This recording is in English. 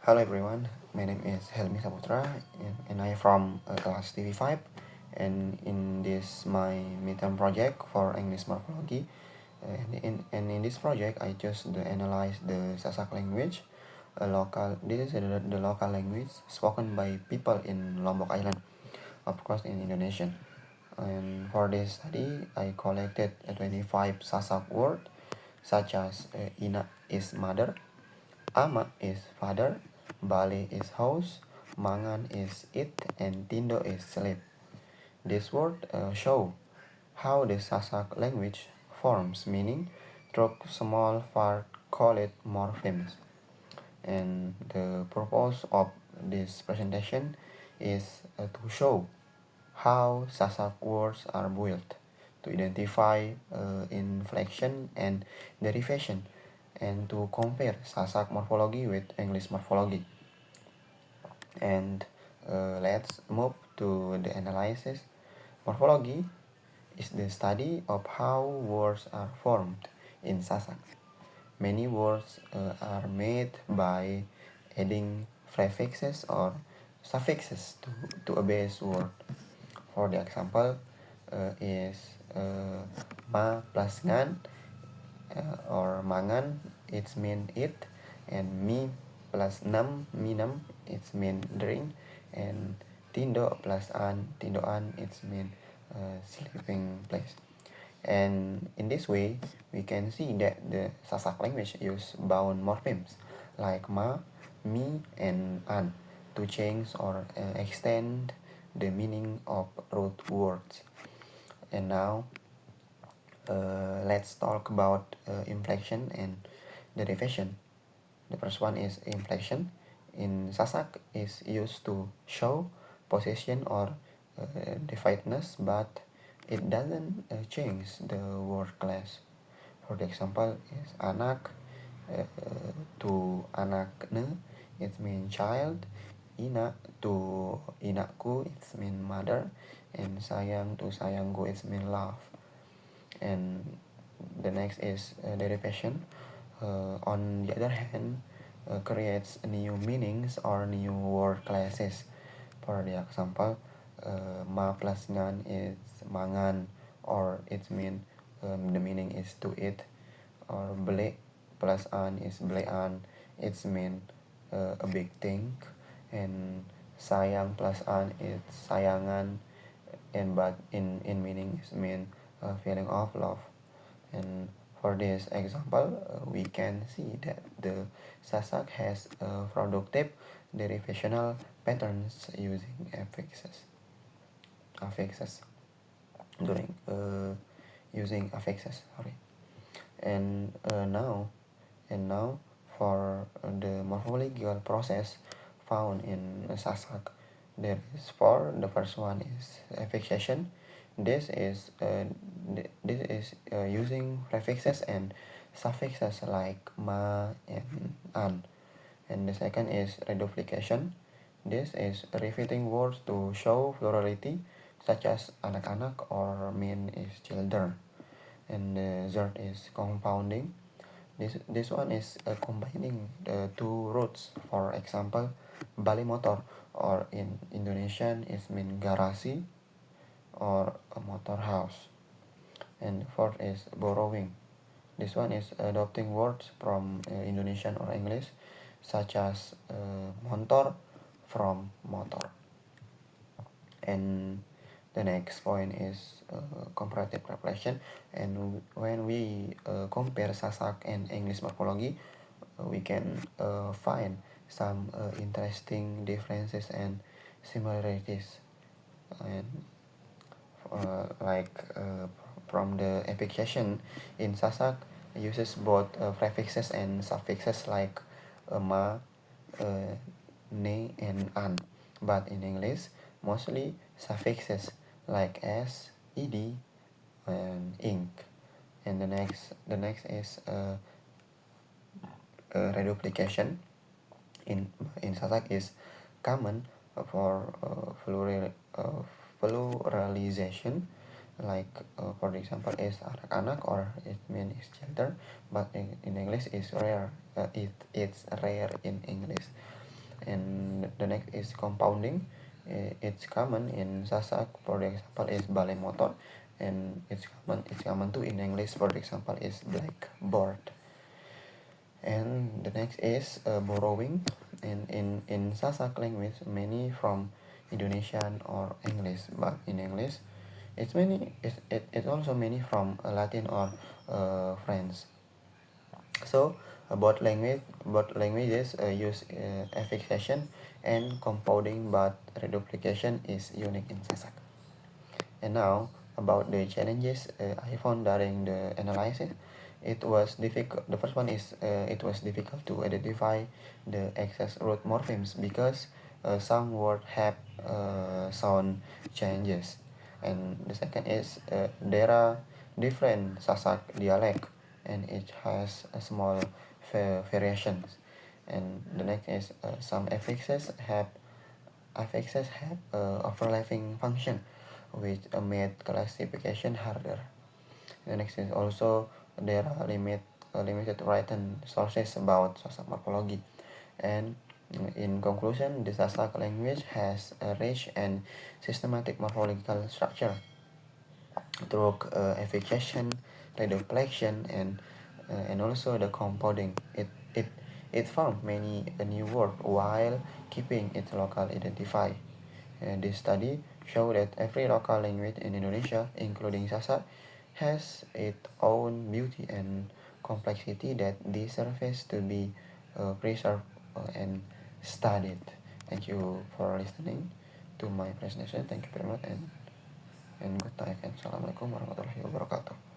Hello everyone, my name is Helmi Saputra and I am from class TV5, and in this my midterm project for English morphology. In this project I just analyze the Sasak language, this is the local language spoken by people in Lombok Island, of course in Indonesian. And for this study I collected 25 Sasak words such as Ina is mother, Ama is father, Bale is house, Mangan is eat, and Tindo is sleep. This word show how the Sasak language forms meaning through small part called morphemes. And the purpose of this presentation is to show how Sasak words are built, to identify inflection and derivation, and to compare Sasak morphology with English morphology. And let's move to the analysis. Morphology is the study of how words are formed in Sasak. Many words are made by adding prefixes or suffixes to a base word. For the example is ma plus ngan or mangan, it's mean eat, and mi plus nam, minam, it's mean drink, and tindo plus an, tindoan, it's mean sleeping place. And in this way, we can see that the Sasak language use bound morphemes like ma, mi, and an to change or extend the meaning of root words. And now let's talk about inflection and derivation. The first one is inflection. In Sasak is used to show possession or definiteness, but it doesn't change the word class. For the example is anak to anakne, it means child. Ina to inakku, it means mother. And sayang to sayangku, it means love. And the next is derivation. On the other hand, creates new meanings or new word classes. For the example, ma plus ngan is mangan, or it mean the meaning is to eat. Or ble plus an is blean, it's mean a big thing. And sayang plus an is sayangan, and but in meaning is mean a feeling of love. And for this example, we can see that the Sasak has productive derivational patterns using affixes during using affixes. Sorry. And now for the morphological process found in Sasak, there is four. The first one is affixation. This is using prefixes and suffixes like ma and an. And the second is reduplication. This is repeating words to show plurality, such as anak-anak or mean is children. And the third is compounding. This one is combining the two roots. For example, Bali motor, or in Indonesian is mean garasi or a motor house. And fourth is borrowing. This one is adopting words from Indonesian or English, such as motor from motor. And the next point is comparative reflection. And when we compare Sasak and English morphology, we can find some interesting differences and similarities. And like from the affixation in Sasak uses both prefixes and suffixes like ma, ne, and an. But in English, mostly suffixes like s, ed, and ink. And the next is reduplication. In Sasak is common for pluralization, like for example is anak-anak, or it means children, but in English is rare. It's rare in English. and the next is compounding. It's common in Sasak, for example, is balai motor, and it's common too in English, for example, is blackboard. And the next is borrowing. In Sasak language, many from Indonesian or English, but in English, it's also many from Latin or French. So both languages use affixation and compounding, but reduplication is unique in Sasak. And now about the challenges I found during the analysis. It was difficult. The first one is it was difficult to identify the excess root morphemes because some words have sound changes. And the second is there are different Sasak dialect, and it has a small variations. And the next is some affixes have overlapping function, which made classification harder. The next is also there are limited written sources about Sasak morphology. And in conclusion, the Sasak language has a rich and systematic morphological structure through affixation, reduplication, and also the compounding. It found many new words while keeping its local identify. And this study showed that every local language in Indonesia, including Sasak, has its own beauty and complexity that deserves to be preserved and studied. Thank you for listening to my presentation. Thank you very much, and good night, and assalamualaikum warahmatullahi wabarakatuh.